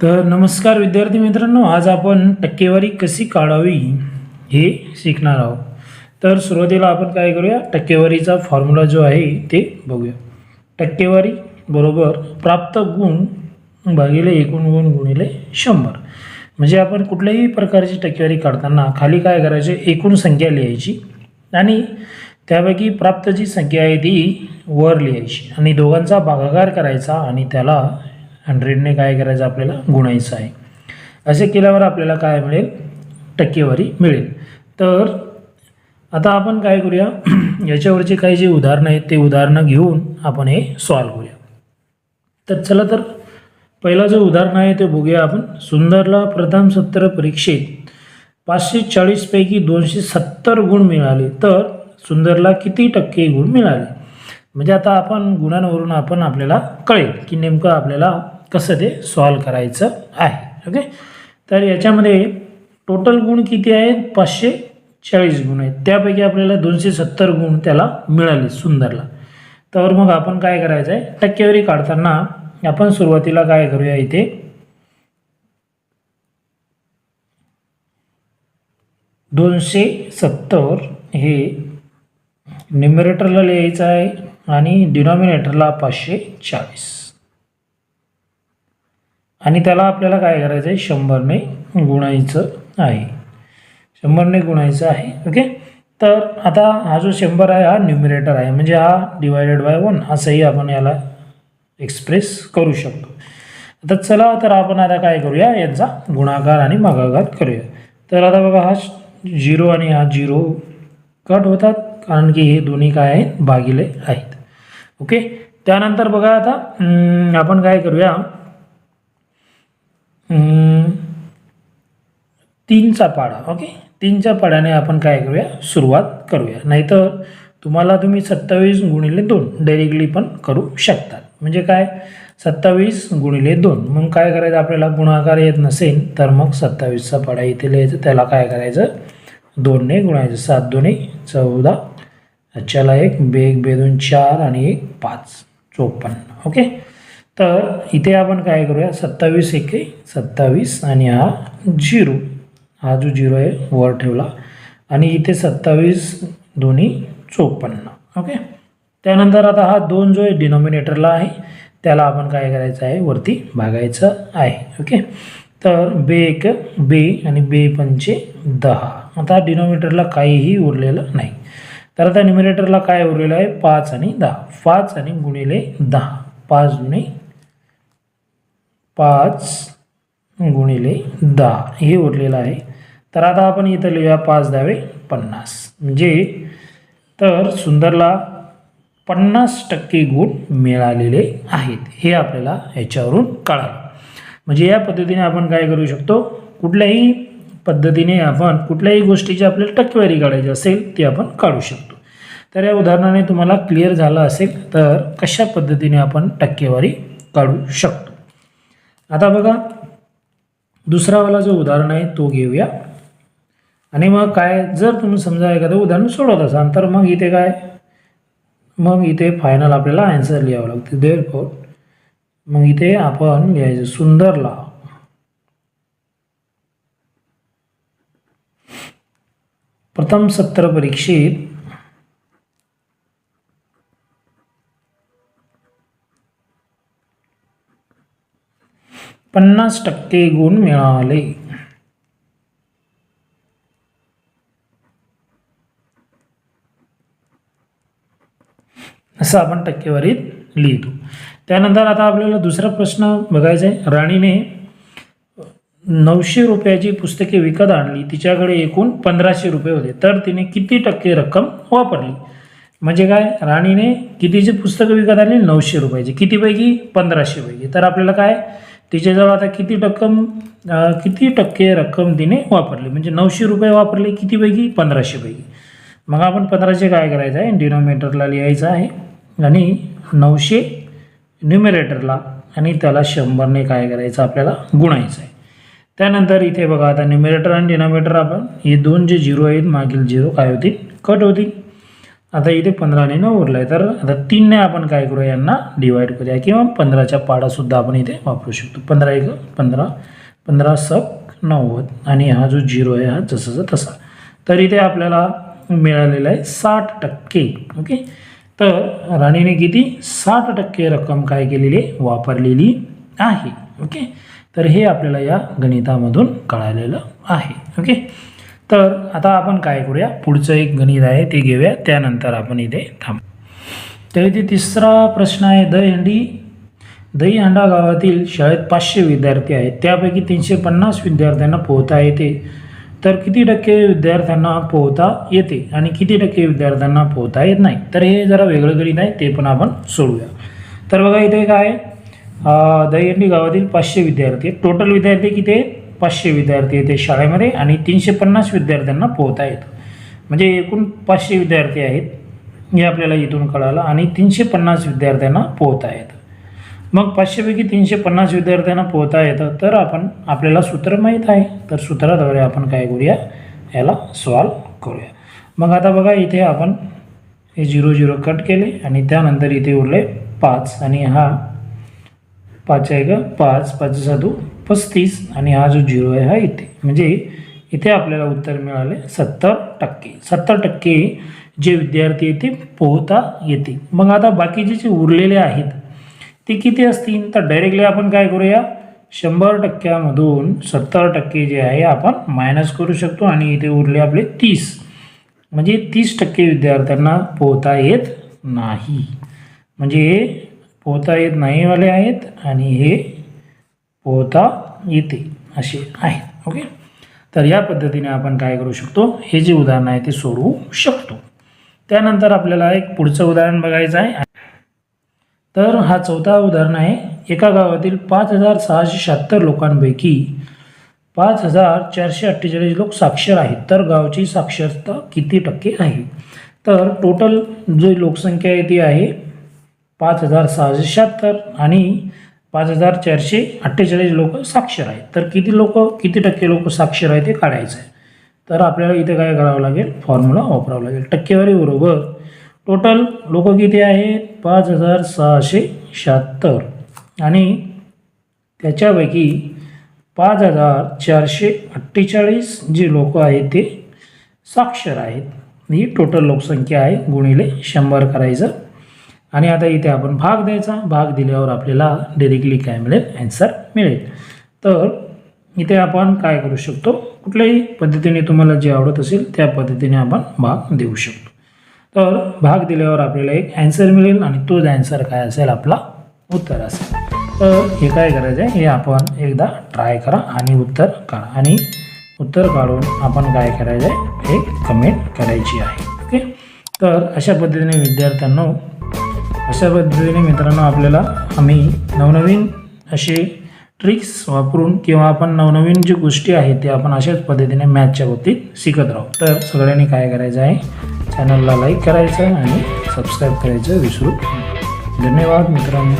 तर नमस्कार विद्यार्थी मित्रांनो, आज आपण टक्केवारी कशी काढावी हे शिकणार आहोत. तर सुरुवातीला आपण काय करूया, टक्केवारीचा फॉर्म्युला जो आहे ते बघूया. टक्केवारी बरोबर प्राप्त गुण भागिले एकूण गुण गुणिले 100. म्हणजे आपण कुठल्याही प्रकारची टक्केवारी काढताना खाली काय करायचे, एकूण संख्या लिहायची आणि त्यापैकी प्राप्त जी संख्या आहे ती वर लिहायची आणि दोघांचा भागाकार करायचा आणि त्याला 100ने काय करायचं, आपल्याला गुणायचं आहे. असे केल्यावर आपल्याला काय मिळेल, टक्केवारी मिळेल. तर आता आपण काय करूया, याच्यावरचे काही जे उदाहरणं आहेत ते उदाहरणं घेऊन आपण हे सॉल्व करूया. तर चला, तर पहिला जो उदाहरण आहे ते बघूया आपण. सुंदरला प्रथम सत्र परीक्षेत 540 पैकी 270 गुण मिळाले, तर सुंदरला किती टक्के गुण मिळाले. म्हणजे आता आपण गुणांवरून आपल्याला कळेल की नेमकं आपल्याला कसं ते सॉल्व करायचं आहे. ओके, तर याच्यामध्ये टोटल गुण किती आहेत, 540 गुण आहेत. त्यापैकी आपल्याला 270 गुण त्याला मिळाले सुंदरला. तर मग आपण काय करायचं आहे, टक्केवारी काढताना आपण सुरुवातीला काय करूया, इथे 270 हे न्यूमरेटरला लिहायचं आहे आणि डिनॉमिनेटरला 540 आणि त्याला आपल्याला काय करायचं आहे, 100ने गुणायचं आहे. 100ने गुणायचं आहे. ओके, तर आता हा जो 100 आहे हा न्यूमरेटर आहे, म्हणजे हा डिवायडेड बाय 1 असंही आपण याला एक्सप्रेस करू शकतो. आता चला, तर आपण आता काय करूया, यांचा गुणाकार आणि भागाकार करूया. तर आता बघा, हा 0 आणि हा 0 कट होतात कारण की हे दोन्ही काय आहेत, भागिले आहेत. ओके, त्यानंतर बघा आता आपण काय करूया, 3चा पाढा. ओके, 3च्या पाढ्याने आपण काय करूया, सुरुवात करूया. नाहीतर तुम्ही 27 गुणिले 2 डायरेक्टली पण करू शकतात. म्हणजे काय, 27 गुणिले 2. मग काय करायचं, आपल्याला गुणाकार येत नसेल तर मग 27चा पाढा इथे लिहायचं, त्याला काय करायचं, 2ने गुणायचं. 7 2 14, चला 1 2 2 4 आणि 1 5 54. ओके, तर इथे आपण काय करूया, 27 1 27 आणि हा 0, हा जो 0 आहे वर ठेवला आणि इथे 27 2 54. ओके, त्यानंतर आता हा 2 जो आहे डिनॉमिनेटरला आहे त्याला आपण काय करायचं आहे, वरती भागायचं आहे. ओके, तर 2 1 2 आणि 2 5 10. आता डिनॉमिनेटरला काहीही उरलेलं नाही. तर आता न्यूमरेटरला काय उरलेलं आहे, 5 आणि 10. 5 आणि गुणिले 10, 5 गुणे 5 गुणिले 10 हे उरलेलं आहे. तर आता आपण इथं लिहूया 5 10 50. म्हणजे तर सुंदरला 50% गुण मिळालेले आहेत, हे आपल्याला याच्यावरून कळालं. म्हणजे या पद्धतीने आपण काय करू शकतो, कुठल्याही पद्धतीने आपण कुठल्याही गोष्टीची आपल्याला टक्केवारी काढायची असेल ती आपण काढू शकतो. तर या उदाहरणाने तुम्हाला क्लिअर झालं असेल तर कशा पद्धतीने आपण टक्केवारी काढू शकतो. आता बघा, दुसरावाला जो उदाहरण आहे तो घेऊया. आणि मग काय, जर तुम्ही समजा एखादं उदाहरण सोडवत असाल तर मग इथे काय, मग इथे फायनल आपल्याला आन्सर लिहावं लागतं. देअरफॉर मग इथे आपण लिहायचं, सुंदरला प्रथम सत्र परीक्षेत 50% गुण मिळाले. असं आपण टक्केवारीत लिहितो. त्यानंतर आता आपल्याला दुसरा प्रश्न बघायचा आहे. राणीने 900 रुपयाची पुस्तके विकत आणली, तिच्याकडे एकूण 1500 रुपये होते, तर तिने किती टक्के रक्कम वापरली. म्हणजे काय, राणीने कितीची पुस्तकं विकत आणली, 900 रुपयाची, कितीपैकी, 1500 पैकी. तर आपल्याला काय, तिच्याजवळ आता किती टक्के रक्कम तिने वापरली. म्हणजे 900 रुपये वापरले, कितीपैकी, 1500 पैकी. मग आपण 1500 काय करायचं आहे, डिनॉमिनेटरला लिहायचं आहे आणि 900 न्यूमरेटरला आणि त्याला 100ने काय करायचं, आपल्याला गुणायचं आहे. त्यानंतर इथे बघा, आता न्यूमरेटर आणि डिनॉमिनेटर आपण हे दोन जे 0 आहेत मागील 0 काय होतील, कट होतील. आता इथे 15ने न उरलं आहे, तर आता 3ने आपण काय करूया, यांना डिवाईड करूया किंवा 15च्या पाडासुद्धा आपण इथे वापरू शकतो. 15 1 15, 15 7 90 आणि हा जो 0 आहे हा जसाचा तसा. तर इथे आपल्याला मिळालेला आहे 60%. ओके, तर राणीने किती 60% रक्कम काय केलेली आहे, वापरलेली आहे. ओके, तर हे आपल्याला या गणितामधून कळालेलं आहे. ओके, तर आता आपण काय करूया, पुढचं एक गणित आहे ते घेऊया, त्यानंतर आपण इथे थांबू. तर इथे तिसरा प्रश्न आहे, दहीहंडा गावातील शाळेत 500 विद्यार्थी आहेत, त्यापैकी 350 विद्यार्थ्यांना पोहता येते, तर किती टक्के विद्यार्थ्यांना पोहता येते आणि किती टक्के विद्यार्थ्यांना पोहता येत नाही. तर हे जरा वेगळं गणित आहे, ते पण आपण सोडूया. तर बघा इथे काय, दहीहंडी गावातील 500 विद्यार्थी, टोटल विद्यार्थी किती आहेत, 500 विद्यार्थी येते शाळेमध्ये आणि 350 विद्यार्थ्यांना पोहता येतं. म्हणजे एकूण 500 विद्यार्थी आहेत हे आपल्याला इथून कळालं आणि 350 विद्यार्थ्यांना पोहता येतं. मग 500पैकी 350 विद्यार्थ्यांना पोहता येतं, तर आपल्याला सूत्र माहीत आहे, तर सूत्राद्वारे आपण काय करूया, याला सॉल्व करूया. मग आता बघा इथे आपण हे 0 0 कट केले आणि त्यानंतर इथे उरले 5 आणि हा 5 आहे का, 5 5 7 35 आणि हा जो 0 आहे हा इथे. म्हणजे इथे आपल्याला उत्तर मिळाले 70%. 70% जे विद्यार्थी ते पोहता येते. मग आता बाकीचे जे उरलेले आहेत ते किती असतील, तर डायरेक्टली आपण काय करूया, 100%मधून 70% जे आहे आपण मायनस करू शकतो आणि इथे उरले आपले 30. म्हणजे 30% विद्यार्थ्यांना पोहता येत नाही. म्हणजे हे पोहता येत नाहीवाले आहेत आणि हे पोहता येते असे आहेत. ओके, तर या पद्धतीने आपण काय करू शकतो, हे जे उदाहरण आहे ते सोडवू शकतो. त्यानंतर आपल्याला एक पुढचं उदाहरण बघायचं आहे. तर हा 4था उदाहरण आहे, एका गावातील 5676 लोकांपैकी 5448 लोक साक्षर आहेत, तर गावची साक्षरता किती टक्के आहे. तर टोटल जी लोकसंख्या आहे ती आहे 5676 आणि 5448 लोक साक्षर आहेत. तर किती टक्के लोक साक्षर आहेत ते काढायचं आहे. तर आपल्याला इथे काय करावं लागेल, फॉर्म्युला वापरावं लागेल. टक्केवारी बरोबर टोटल लोक किती आहेत, 5676 आणि त्याच्यापैकी 5448 जे लोक आहेत ते साक्षर आहेत. ही टोटल लोकसंख्या आहे, गुणिले 100 करायचं आणि आता इथे आपण भाग द्यायचा. भाग दिल्यावर आपल्याला डायरेक्टली काय मिळेल, ॲन्सर मिळेल. तर इथे आपण काय करू शकतो, कुठल्याही पद्धतीने तुम्हाला जे आवडत असेल त्या पद्धतीने आपण भाग देऊ शकतो. तर भाग दिल्यावर आपल्याला एक ॲन्सर मिळेल आणि तोच ॲन्सर काय असेल, आपला उत्तर असेल. तर हे काय करायचं आहे, हे आपण एकदा ट्राय करा आणि उत्तर काढा आणि उत्तर काढून आपण काय करायचं आहे, एक कमेंट करायची आहे. ओके, तर अशा पद्धतीने विद्यार्थ्यांना, अशा पद्धतीने मित्रांनो आपल्याला आम्ही नवनवीन असे ट्रिक्स वापरून किंवा आपण नवनवीन जी गोष्टी आहेत ते आपण अशाच पद्धतीने मॅथच्या बाबतीत शिकत राहू. तर सगळ्यांनी काय करायचं आहे, चॅनलला लाईक करायचं आणि सबस्क्राईब करायचं विसरू नये. धन्यवाद मित्रांनो.